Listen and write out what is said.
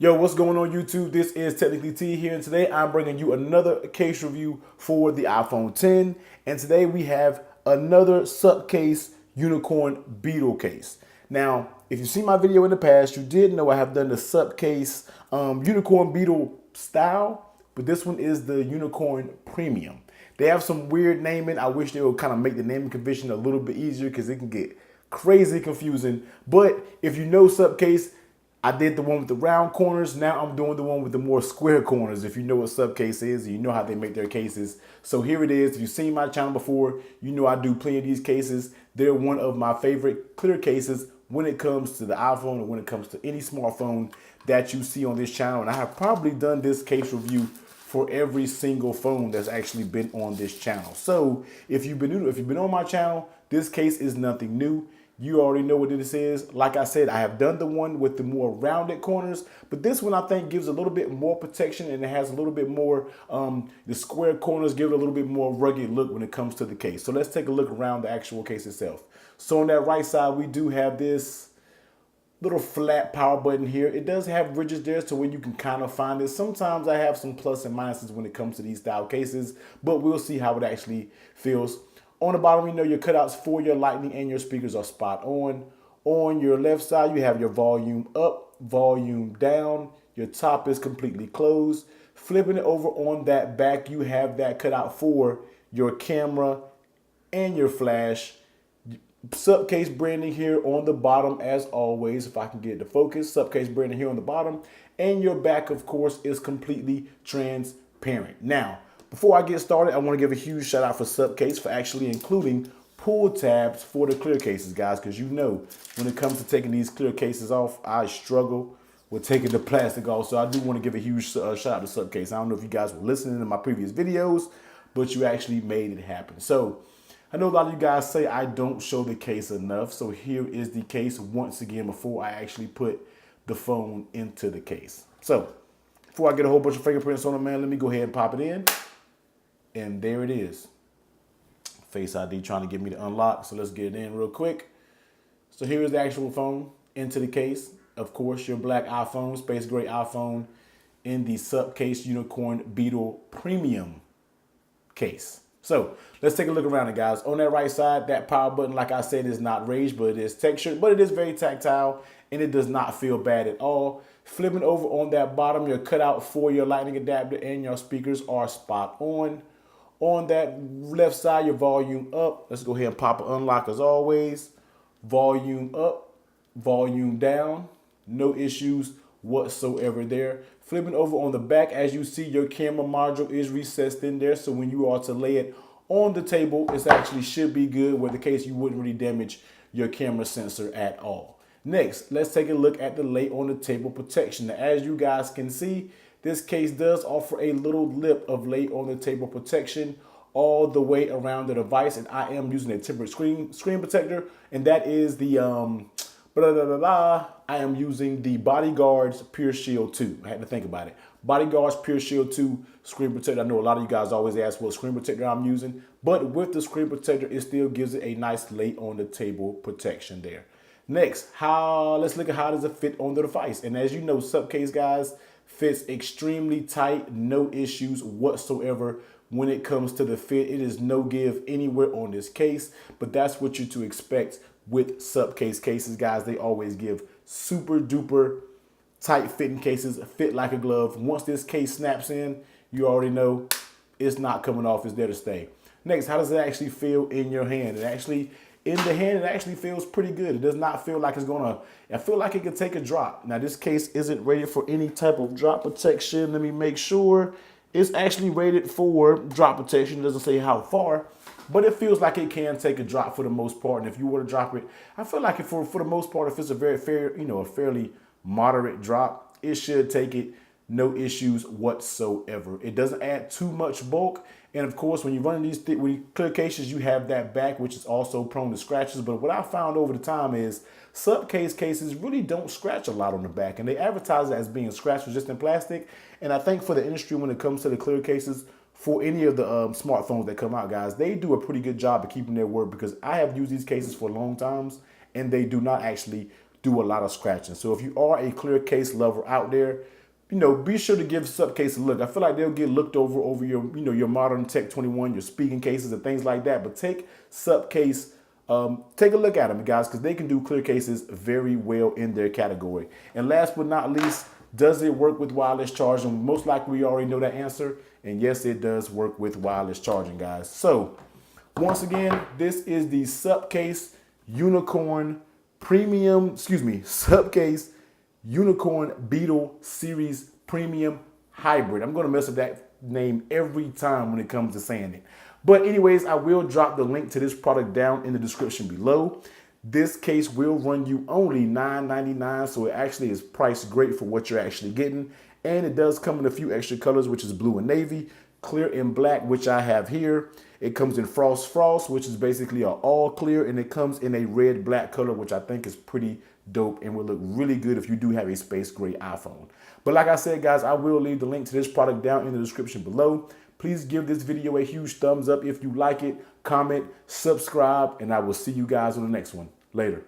Yo, what's going on YouTube? This is TechnicallyTee here, and today I'm bringing you another case review for the iPhone 10. And today we have another Supcase Unicorn Beetle case. Now, if you've seen my video in the past, you did know I have done the Supcase Unicorn Beetle style, but this one is the Unicorn Premium. They have some weird naming. I wish they would kind of make the naming convention a little bit easier because it can get crazy confusing. But if you know Supcase, I did the one with the round corners. Now I'm doing the one with the more square corners. If you know what Supcase is, you know how they make their cases. So here it is. If you've seen my channel before, you know I do plenty of these cases. They're one of my favorite clear cases when it comes to the iPhone or when it comes to any smartphone that you see on this channel. And I have probably done this case review for every single phone that's actually been on this channel. So if you've been on my channel, this case is nothing new. You already know what this is. Like I said, I have done the one with the more rounded corners, but this one I think gives a little bit more protection, and it has a little bit more, the square corners give it a little bit more rugged look when it comes to the case. So let's take a look around the actual case itself. So on that right side, we do have this little flat power button here. It does have ridges there so where you can kind of find it. Sometimes I have some plus and minuses when it comes to these style cases, but we'll see how it actually feels. On the bottom, you know your cutouts for your lightning and your speakers are spot on. On your left side, you have your volume up, volume down. Your top is completely closed. Flipping it over on that back, you have that cutout for your camera and your flash. Supcase branding here on the bottom as always, if I can get it to focus. Supcase branding here on the bottom. And your back, of course, is completely transparent. Now, before I get started, I want to give a huge shout out for Supcase for actually including pull tabs for the clear cases, guys, because you know when it comes to taking these clear cases off, I struggle with taking the plastic off. So I do want to give a huge shout out to Supcase. I don't know if you guys were listening to my previous videos, but you actually made it happen. So I know a lot of you guys say I don't show the case enough. So here is the case once again before I actually put the phone into the case. So before I get a whole bunch of fingerprints on it, man, let me go ahead and pop it in. And there it is. Face ID trying to get me to unlock. So let's get it in real quick. So here is the actual phone into the case. Of course, your black iPhone, space gray iPhone in the Supcase Unicorn Beetle Premium case. So let's take a look around it, guys. On that right side, that power button, like I said, is not raised, but it is textured, but it is very tactile and it does not feel bad at all. Flipping over on that bottom, your cutout for your lightning adapter and your speakers are spot on. On that left side, your volume up. Let's go ahead and pop an unlock as always. Volume up, volume down. No issues whatsoever there. Flipping over on the back, as you see, your camera module is recessed in there. So when you are to lay it on the table, it actually should be good, where the case you wouldn't really damage your camera sensor at all. Next, let's take a look at the lay on the table protection. Now, as you guys can see, this case does offer a little lip of lay on the table protection all the way around the device, and I am using a tempered screen protector, and that is the I am using the Bodyguard's Pure Shield 2. I had to think about it. Bodyguard's Pure Shield 2 screen protector. I know a lot of you guys always ask what screen protector I'm using, but with the screen protector, it still gives it a nice lay on the table protection there. Next, let's look at how does it fit on the device. And as you know, Supcase, guys, fits extremely tight, no issues whatsoever when it comes to the fit. It is no give anywhere on this case, but that's what you're to expect with Supcase cases, guys. They always give super duper tight fitting cases, fit like a glove. Once this case snaps in, you already know it's not coming off, it's there to stay. Next, how does it actually feel in your hand? In the hand, it actually feels pretty good. It does not feel like it's gonna, I feel like it could take a drop. Now, this case isn't rated for any type of drop protection. Let me make sure. It's actually rated for drop protection. It doesn't say how far, but it feels like it can take a drop for the most part. And if you were to drop it, I feel like for the most part, if it's a very a fairly moderate drop, it should take it. No issues whatsoever. It doesn't add too much bulk. And of course, when you run these clear cases, you have that back, which is also prone to scratches. But what I found over the time is Supcase cases really don't scratch a lot on the back. And they advertise it as being scratch resistant plastic. And I think for the industry, when it comes to the clear cases, for any of the smartphones that come out, guys, they do a pretty good job of keeping their word, because I have used these cases for long times and they do not actually do a lot of scratching. So if you are a clear case lover out there, be sure to give Supcase a look. I feel like they'll get looked over your, your modern Tech 21, your speaking cases and things like that. But take Supcase, take a look at them, guys, because they can do clear cases very well in their category. And last but not least, does it work with wireless charging? Most likely we already know that answer. And yes, it does work with wireless charging, guys. So once again, this is the Supcase Unicorn Supcase Unicorn Beetle Series Premium Hybrid. I'm going to mess up that name every time when it comes to saying it. But anyways, I will drop the link to this product down in the description below. This case will run you only $9.99, so it actually is priced great for what you're actually getting. And it does come in a few extra colors, which is blue and navy, clear and black, which I have here. It comes in frost, which is basically an all clear, and it comes in a red black color, which I think is pretty dope and will look really good if you do have a space gray iPhone. But like I said, guys, I will leave the link to this product down in the description below. Please give this video a huge thumbs up if you like it, comment, subscribe, and I will see you guys on the next one. Later.